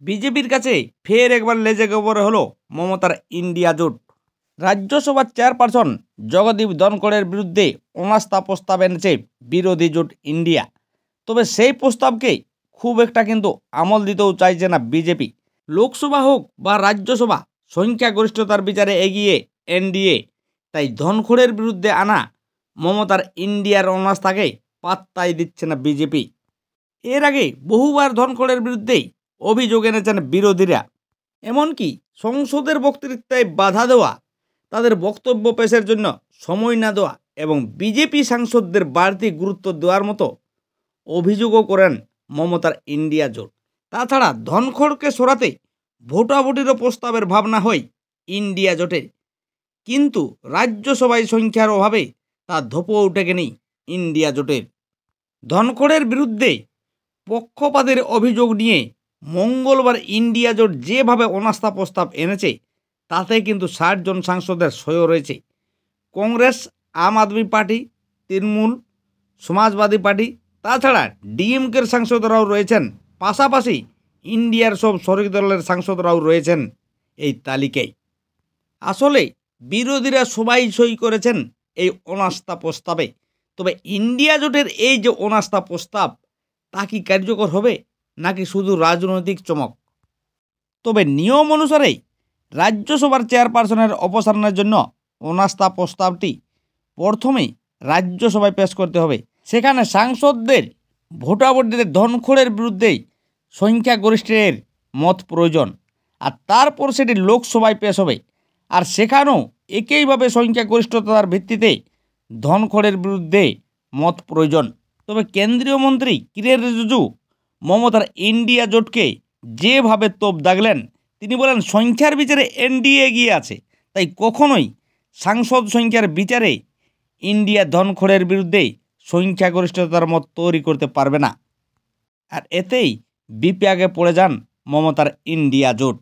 বিজেপির কাছে ফের একবার লেজে গোবরে হলো মমতার ইন্ডিয়া জোট। রাজ্যসভার চেয়ারপারসন জগদীপ ধনখড়ের বিরুদ্ধে অনাস্থা প্রস্তাব এনেছে বিরোধী জোট ইন্ডিয়া। তবে সেই প্রস্তাবকে খুব একটা কিন্তু আমল দিতেও চাইছে না বিজেপি। লোকসভা হোক বা রাজ্যসভা, সংখ্যাগরিষ্ঠতার বিচারে এগিয়ে এনডিএ। তাই ধনখড়ের বিরুদ্ধে আনা মমতার ইন্ডিয়ার অনাস্থাকে পাত্তাই দিচ্ছে না বিজেপি। এর আগে বহুবার ধনখড়ের বিরুদ্ধেই অভিযোগ এনেছেন বিরোধীরা। এমনকি সংসদের বক্তৃতায় বাধা দেওয়া, তাদের বক্তব্য পেশের জন্য সময় না দেওয়া এবং বিজেপি সাংসদদের বাড়তি গুরুত্ব দেওয়ার মতো অভিযোগও করেন মমতার ইন্ডিয়া জোট। তাছাড়া ধনখড়কে সরাতে ভোটাভুটিরও প্রস্তাবের ভাবনা হয় ইন্ডিয়া জোটের, কিন্তু রাজ্যসভায় সংখ্যার অভাবে তা ধোপও ওঠেনি ইন্ডিয়া জোটের। ধনখড়ের বিরুদ্ধে পক্ষপাতের অভিযোগ নিয়ে মঙ্গলবার ইন্ডিয়া জোট যেভাবে অনাস্থা প্রস্তাব এনেছে তাতে কিন্তু ৬০ জন সাংসদের সইও রয়েছে। কংগ্রেস, আম আদমি পার্টি, তৃণমূল, সমাজবাদী পার্টি, তাছাড়া ডিএমকের সাংসদরাও রয়েছেন। পাশাপাশি ইন্ডিয়ার সব শরিক দলের সাংসদরাও রয়েছেন এই তালিকায়। আসলে বিরোধীরা সবাই সই করেছেন এই অনাস্থা প্রস্তাবে। তবে ইন্ডিয়া জোটের এই যে অনাস্থা প্রস্তাব, তা কি কার্যকর হবে নাকি শুধু রাজনৈতিক চমক? তবে নিয়ম অনুসারে রাজ্যসভার চেয়ারপারসনের অপসারণের জন্য অনাস্থা প্রস্তাবটি প্রথমে রাজ্যসভায় পেশ করতে হবে। সেখানে সাংসদদের ভোটাভুটিতে ধনখড়ের বিরুদ্ধে সংখ্যাগরিষ্ঠের মত প্রয়োজন, আর তারপর সেটি লোকসভায় পেশ হবে। আর সেখানেও একইভাবে সংখ্যাগরিষ্ঠতার ভিত্তিতে ধনখড়ের বিরুদ্ধে মত প্রয়োজন। তবে কেন্দ্রীয় মন্ত্রী কিরেন রিজিজু মমতার ইন্ডিয়া জোটকে যেভাবে তোপ দাগলেন, তিনি বলেন সংখ্যার বিচারে এনডিএ এগিয়ে আছে, তাই কখনোই সাংসদ সংখ্যার বিচারে ইন্ডিয়া ধনখড়ের বিরুদ্ধে সংখ্যাগরিষ্ঠতার মত তৈরি করতে পারবে না। আর এতেই বিপাকে পড়ে যান মমতার ইন্ডিয়া জোট।